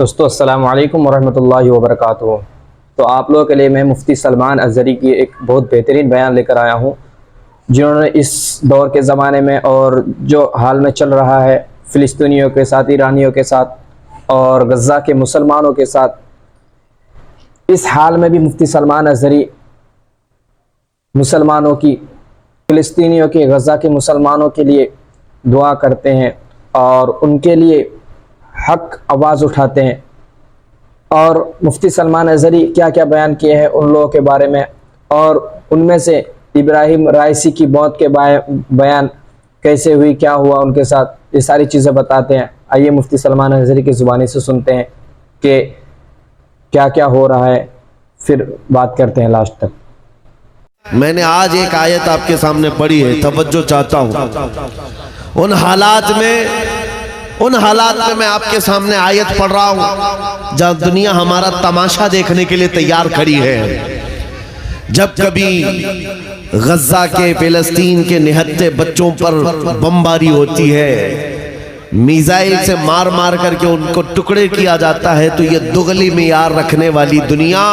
دوستو السلام علیکم ورحمۃ اللہ وبرکاتہ۔ تو آپ لوگوں کے لیے میں مفتی سلمان ازہری کی ایک بہت بہترین بیان لے کر آیا ہوں، جنہوں نے اس دور کے زمانے میں اور جو حال میں چل رہا ہے فلسطینیوں کے ساتھ، ایرانیوں کے ساتھ اور غزہ کے مسلمانوں کے ساتھ، اس حال میں بھی مفتی سلمان ازہری مسلمانوں کی، فلسطینیوں کے، غزہ کے مسلمانوں کے لیے دعا کرتے ہیں اور ان کے لیے حق آواز اٹھاتے ہیں۔ اور مفتی سلمان ازہری کیا کیا بیان کیے ہیں ان لوگوں کے بارے میں، اور ان میں سے ابراہیم رائسی کی موت کے بیان کیسے ہوئی، کیا ہوا ان کے ساتھ، یہ ساری چیزیں بتاتے ہیں۔ آئیے مفتی سلمان ازہری کی زبانی سے سنتے ہیں کہ کیا کیا ہو رہا ہے، پھر بات کرتے ہیں لاسٹ تک۔ میں نے آج ایک آیت آپ کے سامنے پڑھی ہے، توجہ چاہتا ہوں۔ ان حالات میں میں آپ کے سامنے آیت پڑھ رہا ہوں جہاں دنیا ہمارا تماشا دیکھنے کے لیے تیار کھڑی ہے۔ جب کبھی غزہ کے، فلسطین کے نہتے بچوں پر بمباری ہوتی ہے، میزائل سے مار مار کر کے ان کو ٹکڑے کیا جاتا ہے، تو یہ دغلی معیار رکھنے والی دنیا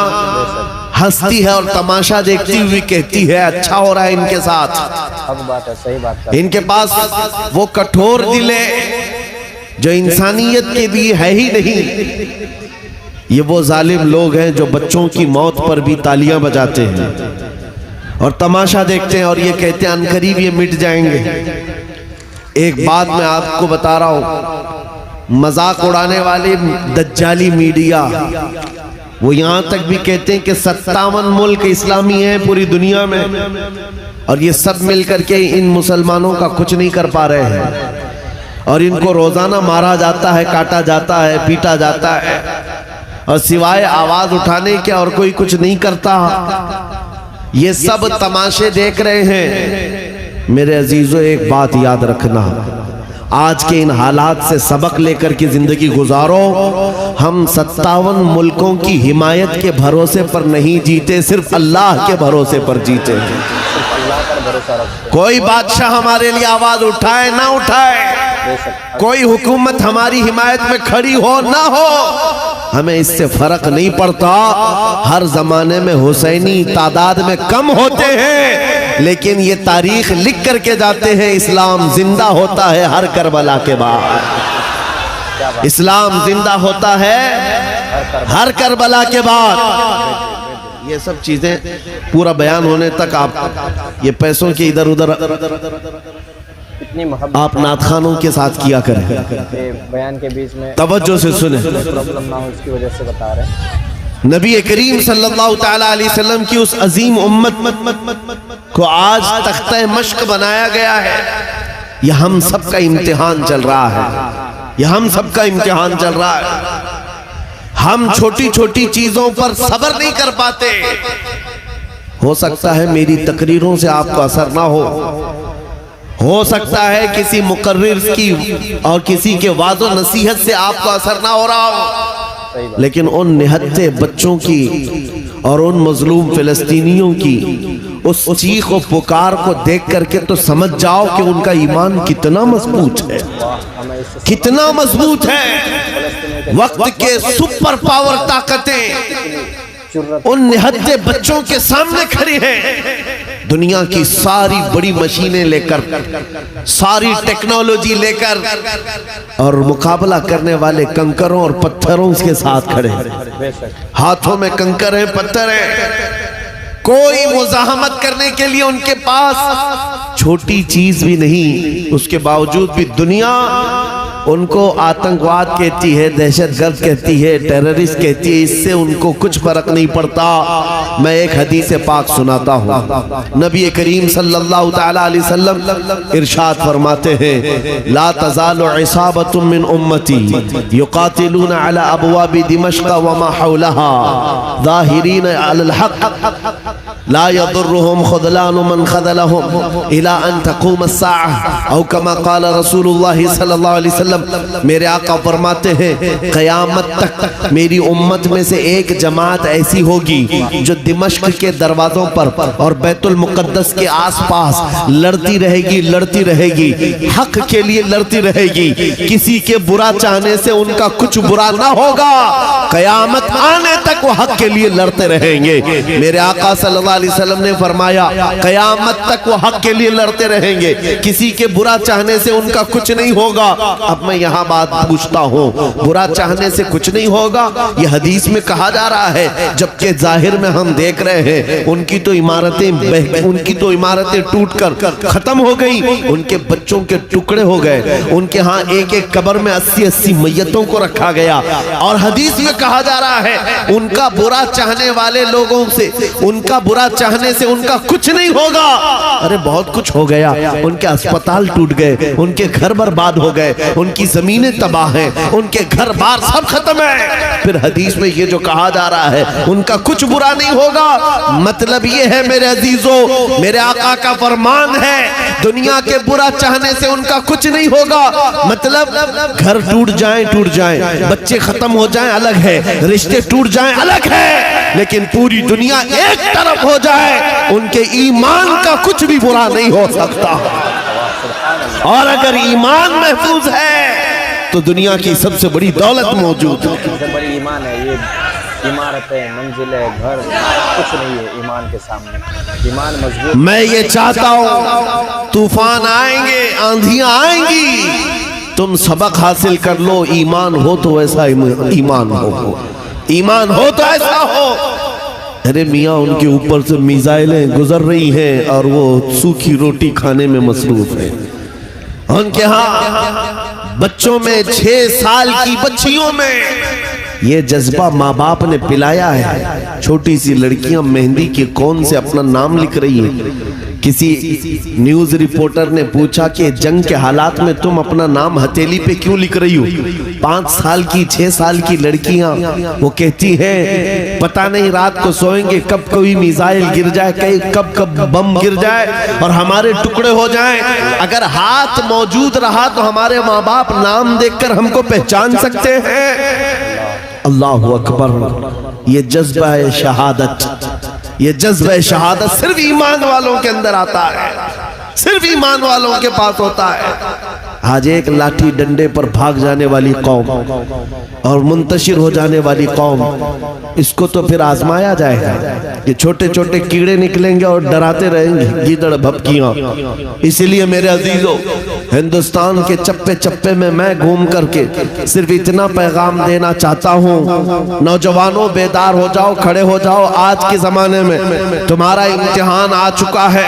ہنستی ہے اور تماشا دیکھتی ہوئی کہتی ہے اچھا ہو رہا ہے ان کے ساتھ۔ صحیح بات ہے۔ ان کے پاس وہ کٹھور دل ہے جو انسانیت کے لیے ہے ہی نہیں۔ یہ وہ ظالم لوگ ہیں جو بچوں کی موت پر بھی تالیاں بجاتے ہیں اور تماشا دیکھتے ہیں اور یہ کہتے ہیں عنقریب یہ مٹ جائیں گے۔ ایک بات میں آپ کو بتا رہا ہوں، مذاق اڑانے والے دجالی میڈیا وہ یہاں تک بھی کہتے ہیں کہ 57 ملک اسلامی ہیں پوری دنیا میں، اور یہ سب مل کر کے ان مسلمانوں کا کچھ نہیں کر پا رہے ہیں، اور ان کو روزانہ مارا جاتا ہے، کاٹا جاتا ہے، پیٹا جاتا ہے، اور سوائے آواز اٹھانے کے اور کوئی کچھ نہیں کرتا۔ یہ سب تماشے دیکھ رہے ہیں۔ میرے عزیزو ایک بات یاد رکھنا، آج کے ان حالات سے سبق لے کر کے زندگی گزارو۔ ہم 57 ملکوں کی حمایت کے بھروسے پر نہیں جیتے، صرف اللہ کے بھروسے پر جیتے ہیں۔ کوئی بادشاہ ہمارے لیے آواز اٹھائے نہ اٹھائے، کوئی حکومت ہماری حمایت میں کھڑی ہو نہ ہو، ہمیں اس سے فرق نہیں پڑتا۔ ہر زمانے میں حسینی تعداد میں کم ہوتے ہیں، لیکن یہ تاریخ لکھ کر کے جاتے ہیں اسلام زندہ ہوتا ہے ہر کربلا کے بعد۔ اسلام زندہ ہوتا ہے ہر کربلا کے بعد۔ یہ سب چیزیں پورا بیان ہونے تک آپ یہ پیسوں کے ادھر ادھر آپ نعت خوانوں کے ساتھ کیا کریں، بیان کے بیچ میں توجہ سے سنیں۔ پرابلم نہ ہو اس کی وجہ سے بتا رہے ہیں۔ نبی کریم صلی اللہ تعالیٰ علیہ وسلم کی اس عظیم امت کو آج تختہ مشق بنایا گیا ہے۔ یہ ہم سب کا امتحان چل رہا ہے، یہ ہم سب کا امتحان چل رہا ہے۔ ہم چھوٹی چھوٹی چیزوں پر صبر نہیں کر پاتے۔ ہو سکتا ہے میری تقریروں سے آپ کو اثر نہ ہو سکتا ہے کسی مقرر کی اور کسی کے وعظ و نصیحت سے آپ کو اثر نہ ہو رہا ہو، لیکن ان نہتے بچوں کی اور ان مظلوم فلسطینیوں کی اس چیخ و پکار کو دیکھ کر کے تو سمجھ جاؤ کہ ان کا ایمان کتنا مضبوط ہے، کتنا مضبوط ہے۔ وقت کے سپر پاور طاقتیں ان نہتے بچوں کے سامنے کھڑی ہیں۔ دنیا کی ساری بڑی مشینیں لے کر، ساری ٹیکنالوجی لے کر، اور مقابلہ کرنے والے کنکروں اور پتھروں کے ساتھ کھڑے ہیں۔ ہاتھوں میں کنکر ہیں، پتھر ہیں، کوئی مزاحمت کرنے کے لیے ان کے پاس چھوٹی چیز بھی نہیں۔ اس کے باوجود بھی دنیا ان کو آتنکواد کہتی ہے، دہشت گرد کہتی ہے، ٹیررسٹ کہتی ہے، اس سے ان کو کچھ فرق نہیں پڑتا۔ میں ایک حدیث پاک سناتا ہوں۔ نبی کریم صلی اللہ تعالیٰ علیہ وسلم ارشاد فرماتے ہیں، لا تزال عصابۃ من امتی یقاتلون علی ابواب دمشق وما حولها ظاہرین علی الحق لا يضرهم خذلان من خذلهم الى ان تقوم الساعة او كما قال رسول اللہ صلی اللہ علیہ وسلم. میرے آقا فرماتے ہیں قیامت تک میری امت میں سے ایک جماعت ایسی ہوگی جو دمشق کے دروازوں پر اور بیت المقدس کے آس پاس لڑتی رہے گی حق کے لیے لڑتی رہے گی. کسی کے برا چاہنے سے ان کا کچھ برا نہ ہوگا. قیامت آنے تک وہ حق کے لیے لڑتے رہیں گے. میرے آقا صلی اللہ علیہ وسلم نے فرمایا قیامت تک وہ حق کے لیے لڑتے رہیں گے, کسی کے برا چاہنے سے ان کا کچھ نہیں ہوگا. اب میں یہاں بات پوچھتا ہوں, برا چاہنے سے کچھ نہیں ہوگا یہ حدیث میں کہا جا رہا ہے, جبکہ ظاہر میں ہم دیکھ رہے ہیں ان کی تو عمارتیں ٹوٹ کر ختم ہو گئی, ان کے بچوں کے ٹکڑے ہو گئے, ان کے ہاں ایک ایک قبر میں 80 میتوں کو رکھا گیا. اور حدیث میں کہا جا رہا ہے ان کا برا چاہنے والے لوگوں سے, ان کا برا چاہنے سے ان کا کچھ نہیں ہوگا. ارے بہت کچھ ہو گیا, ان کے اسپتال ٹوٹ گئے, ان کے گھر برباد ہو گئے, ان کی زمینیں تباہ ہیں, ان کے گھر بار سب ختم ہے. پھر حدیث میں یہ جو کہا جا رہا ہے ان کا کچھ برا نہیں ہوگا. مطلب یہ ہے میرے عزیزو, میرے آقا کا فرمان ہے دنیا کے برا چاہنے سے ان کا کچھ نہیں ہوگا. مطلب گھر ٹوٹ جائیں, بچے ختم ہو جائیں الگ ہے, رشتے ٹوٹ جائیں الگ ہے, لیکن پوری دنیا ایک طرف ہو جائے ان کے ایمان کا کچھ بھی برا نہیں ہو سکتا. اور اگر ایمان محفوظ ہے تو دنیا کی سب سے بڑی دولت موجود ہے. سب سے بڑی ایمان ہے. یہ عمارتیں, منزلیں, گھر کچھ نہیں ہے ایمان کے سامنے. ایمان مضبوط. میں یہ چاہتا ہوں طوفان آئیں گے, آندھیاں آئیں گی, تم سبق حاصل کر لو. ایمان ہو تو ایسا ایمان ہو, ایمان ہو تو ایسا ہو. ارے میاں ان کے اوپر سے میزائلیں گزر رہی ہیں اور وہ سوکھی روٹی کھانے میں مصروف ہیں. ان کے ہاں بچوں میں 6 سال کی بچیوں میں یہ جذبہ ماں باپ نے پلایا ہے. چھوٹی سی لڑکیاں مہندی کے کون سے اپنا نام لکھ رہی ہیں. کسی نیوز رپورٹر نے پوچھا کہ جنگ کے حالات میں تم اپنا نام ہتھیلی پہ کیوں لکھ رہی ہو؟ 5 سال کی 6 سال کی لڑکیاں وہ کہتی ہیں پتہ نہیں رات کو سوئیں گے کب کوئی میزائل گر جائے, کب بم گر جائے اور ہمارے ٹکڑے ہو جائیں. اگر ہاتھ موجود رہا تو ہمارے ماں باپ نام دیکھ کر ہم کو پہچان سکتے ہیں. اللہ اکبر. یہ جذبہ ہے شہادت, یہ جذبہ شہادت صرف ایمان والوں کے اندر آتا ہے, صرف ایمان والوں کے پاس ہوتا ہے. آج ایک لاٹھی ڈنڈے پر بھاگ جانے والی قوم اور منتشر ہو جانے والی قوم, اس کو تو پھر آزمایا جائے گا. یہ چھوٹے چھوٹے کیڑے نکلیں گے اور ڈراتے رہیں گے گیدڑ بھپکیاں. اسی لیے میرے عزیزو, ہندوستان کے چپے چپے میں گھوم کر کے صرف اتنا پیغام دینا چاہتا ہوں, نوجوانوں بیدار ہو جاؤ, کھڑے ہو جاؤ. آج کے زمانے میں تمہارا امتحان آ چکا ہے.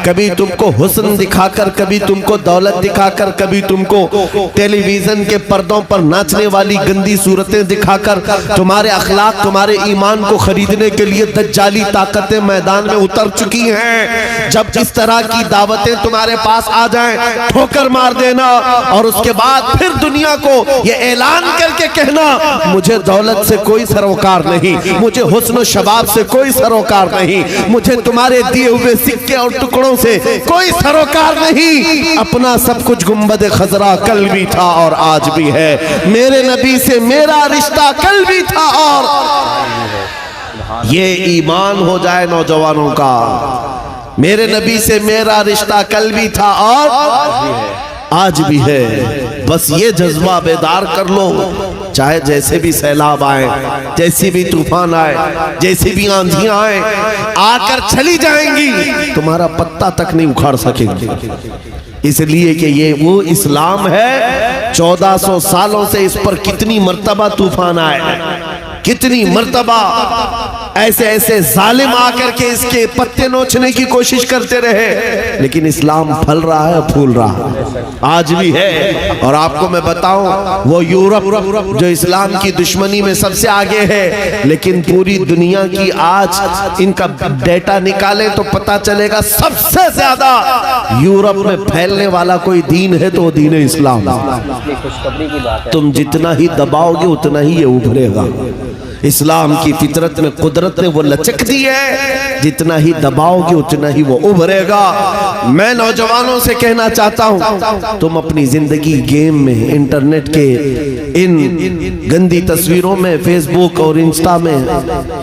کبھی تم کو حسن دکھا کر, کبھی تم کو دولت دکھا کر, کبھی تم کو ٹیلی ویژن کے پردوں پر ناچنے والی گندی صورتیں دکھا کر تمہارے اخلاق, تمہارے ایمان کو خریدنے کے لیے دجالی طاقتیں میدان میں اتر چکی ہیں. جب اس طرح کی دعوتیں تمہارے پاس آ جائیں, ٹھوکر مار دینا اور اس کے بعد پھر دنیا کو یہ اعلان کر کے کہنا مجھے دولت سے کوئی سروکار نہیں, مجھے حسن و شباب سے کوئی سروکار نہیں, مجھے تمہارے دیے ہوئے سکے اور ٹکڑوں سے کوئی سروکار نہیں. اپنا سب کچھ گنبد خضرا کل بھی تھا اور آج بھی ہے. میرے نبی سے میرا رشتہ کل بھی تھا اور یہ ایمان ہو جائے نوجوانوں کا. میرے نبی سے میرا رشتہ کل بھی تھا اور آج بھی ہے. بس یہ جذبہ بیدار کر لو. چاہے جیسے بھی سیلاب آئیں, جیسی بھی طوفان آئے, جیسی بھی آندھیاں آئیں, آ کر چلی جائیں گی, تمہارا پتہ تک نہیں اکھاڑ سکیں گے. اس لیے کہ یہ وہ اسلام ہے. 1400 سالوں سے اس پر کتنی مرتبہ طوفان آئے, کتنی مرتبہ ایسے ظالم آ کر کے اس کے پتے نوچنے کی کوشش کرتے رہے, لیکن اسلام پھل رہا ہے, پھول رہا ہے, آج بھی ہے. اور آپ کو میں بتاؤں وہ یورپ جو اسلام کی دشمنی میں سب سے آگے ہے, لیکن پوری دنیا کی آج ان کا ڈیٹا نکالیں تو پتا چلے گا سب سے زیادہ یورپ میں پھیلنے والا کوئی دین ہے تو وہ دین اسلام. تم جتنا ہی دباؤ گے اتنا ہی یہ ابھرے گا. اسلام کی فطرت میں قدرت نے وہ لچک دی ہے، جتنا ہی دباؤ گے اتنا ہی وہ ابھرے گا۔ میں نوجوانوں سے کہنا چاہتا ہوں، تم اپنی زندگی گیم میں، انٹرنیٹ کے ان گندی تصویروں میں، فیس بک اور انسٹا میں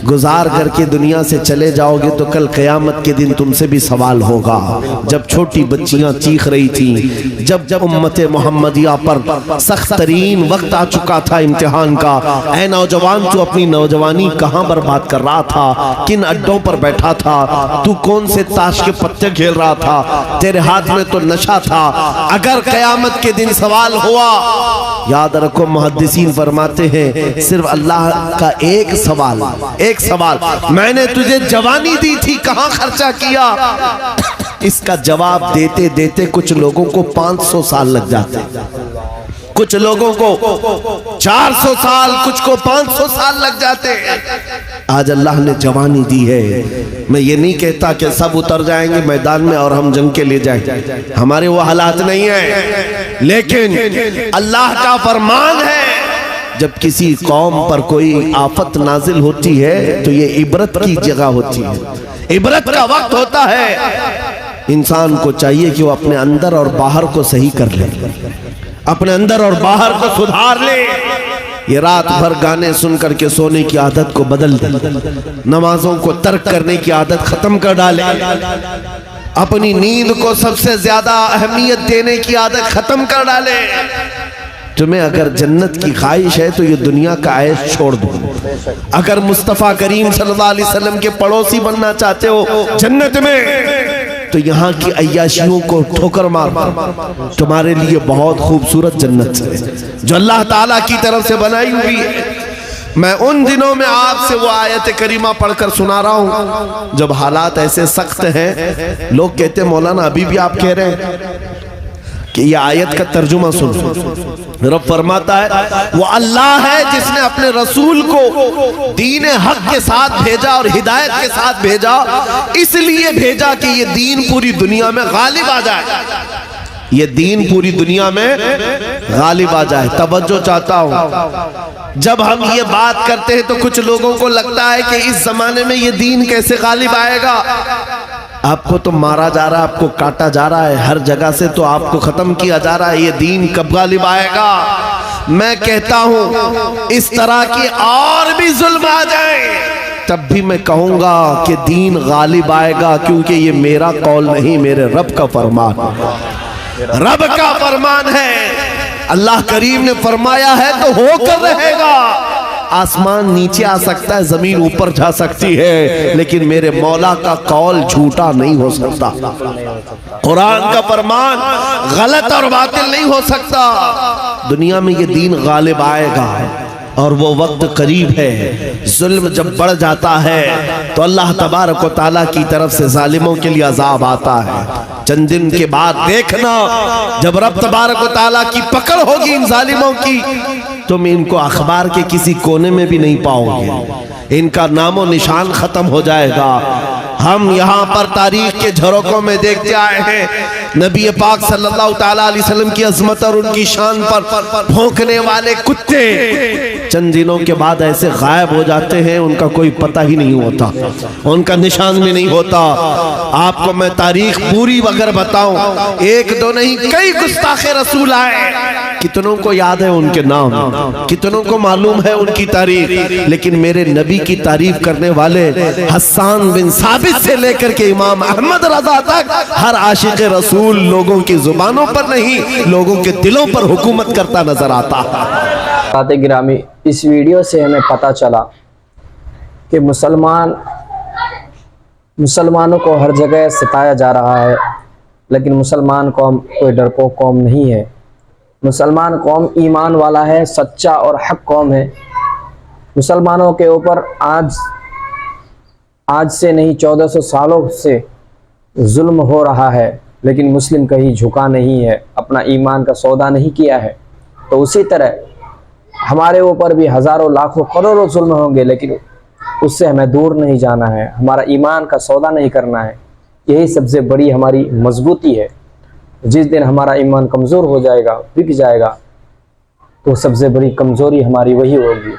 گزار کر کے دنیا سے چلے جاؤ گے تو کل قیامت کے دن تم سے بھی سوال ہوگا۔ جب چھوٹی بچیاں چیخ رہی تھیں، جب امت محمدیہ پر سخت ترین وقت آ چکا تھا امتحان کا، اے نوجوان تو اپنی نوجوانی کہاں برباد کر رہا تھا؟ کن اڈوں پر بیٹھا تھا؟ تو کون سے تاش کے پتے کھیل رہا تھا؟ تیرے ہاتھ میں تو نشہ تھا۔ اگر قیامت کے دن سوال ہوا، یاد رکھو محدثین فرماتے ہیں صرف اللہ کا ایک سوال، میں نے تجھے جوانی دی تھی، کہاں خرچہ کیا؟ اس کا جواب دیتے دیتے کچھ لوگوں کو 500 سال لگ جاتے، کچھ لوگوں کو 400 سال، کچھ کو 500 سال لگ جاتے۔ آج اللہ نے جوانی دی ہے۔ میں یہ نہیں کہتا کہ سب اتر جائیں گے میدان میں اور ہم جنگ کے لے جائیں، ہمارے وہ حالات نہیں ہیں، لیکن اللہ کا فرمان ہے جب کسی قوم پر کوئی آفت نازل ہوتی ہے تو یہ عبرت کی جگہ ہوتی ہے، عبرت کا وقت ہوتا ہے۔ انسان کو چاہیے کہ وہ اپنے اندر اور باہر کو صحیح کر لے، اپنے اندر اور باہر کو سدھار لے۔ یہ رات بھر گانے سن کر کے سونے کی عادت کو بدل دے، نمازوں کو ترک کرنے کی عادت ختم کر ڈالے، اپنی نیند کو سب سے زیادہ اہمیت دینے کی عادت ختم کر ڈالے۔ تمہیں اگر جنت کی خواہش ہے تو یہ دنیا کا عیش چھوڑ دو۔ اگر مصطفیٰ کریم صلی اللہ علیہ وسلم کے پڑوسی بننا چاہتے ہو جنت میں تو یہاں کی عیاشیوں کو ٹھوکر مار، تمہارے لیے بہت خوبصورت جنت ہے جو اللہ تعالیٰ کی طرف سے بنائی ہوئی ہے۔ میں ان دنوں میں آپ سے وہ آیت کریمہ پڑھ کر سنا رہا ہوں جب حالات ایسے سخت ہیں، لوگ کہتے ہیں مولانا ابھی بھی آپ کہہ رہے ہیں کہ یہ آیت کا ترجمہ سن۔ رب فرماتا ہے وہ اللہ ہے جس نے اپنے رسول کو دین حق کے ساتھ بھیجا اور ہدایت کے ساتھ بھیجا، اس لیے بھیجا کہ یہ دین پوری دنیا میں غالب آ جائے، یہ دین پوری دنیا میں غالب آ جائے۔ توجہ چاہتا ہوں، جب ہم یہ بات کرتے ہیں تو کچھ لوگوں کو لگتا ہے کہ اس زمانے میں یہ دین کیسے غالب آئے گا؟ آپ کو تو مارا جا رہا ہے، آپ کو کاٹا جا رہا ہے، ہر جگہ سے تو آپ کو ختم کیا جا رہا ہے، یہ دین کب غالب آئے گا؟ میں کہتا ہوں اس طرح کی اور بھی ظلم آ جائیں تب بھی میں کہوں گا کہ دین غالب آئے گا، کیونکہ یہ میرا قول نہیں، میرے رب کا فرمان ہے، رب کا فرمان ہے۔ اللہ کریم نے فرمایا ہے تو ہو کر رہے گا۔ آسمان نیچے آ سکتا ہے، زمین اوپر جا سکتی ہے، لیکن میرے مولا کا قول جھوٹا نہیں ہو سکتا، قرآن کا فرمان غلط اور باطل نہیں ہو سکتا۔ دنیا میں یہ دین غالب آئے گا اور وہ وقت قریب ہے۔ ظلم جب بڑھ جاتا ہے تو اللہ تبارک و تعالیٰ کی طرف سے ظالموں کے لیے عذاب آتا ہے۔ چند دن کے بعد دیکھنا جب رب تبارک و تعالیٰ کی پکڑ ہوگی ان ظالموں کی، تم ان کو اخبار کے کسی کونے میں بھی نہیں پاؤ گے، ان کا نام و نشان ختم ہو جائے گا۔ ہم یہاں پر تاریخ کے جھروکوں میں دیکھتے آئے ہیں نبی پاک صلی اللہ تعالیٰ علیہ وسلم کی عظمت اور ان کی شان پر بھونکنے والے کتے چند دنوں کے بعد ایسے غائب ہو جاتے ہیں، ان کا کوئی پتہ ہی نہیں ہوتا، ان کا نشان بھی نہیں ہوتا۔ آپ کو میں تاریخ پوری اگر بتاؤں، ایک دو نہیں کئی گستاخ رسول آئے، کتنوں کو یاد ہے ان کے نام، کتنوں کو معلوم ہے ان کی تاریخ، لیکن میرے نبی کی تعریف کرنے والے حسان بن ثابت سے لے کر کے امام احمد رضا تک ہر عاشق رسول لوگوں کی زبانوں پر نہیں، لوگوں کے دلوں پر حکومت کرتا نظر آتا۔ ساتھ گرامی، اس ویڈیو سے ہمیں پتہ چلا کہ مسلمانوں کو ہر جگہ ستایا جا رہا ہے، لیکن مسلمان قوم کوئی ڈرپوک قوم نہیں ہے۔ مسلمان قوم ایمان والا ہے، سچا اور حق قوم ہے۔ مسلمانوں کے اوپر آج سے نہیں 1400 سالوں سے ظلم ہو رہا ہے، لیکن مسلم کہیں جھکا نہیں ہے، اپنا ایمان کا سودا نہیں کیا ہے۔ تو اسی طرح ہمارے اوپر بھی ہزاروں لاکھوں کروڑوں ظلم ہوں گے، لیکن اس سے ہمیں دور نہیں جانا ہے، ہمارا ایمان کا سودا نہیں کرنا ہے۔ یہی سب سے بڑی ہماری مضبوطی ہے۔ جس دن ہمارا ایمان کمزور ہو جائے گا، بک جائے گا، تو سب سے بڑی کمزوری ہماری وہی ہوگی۔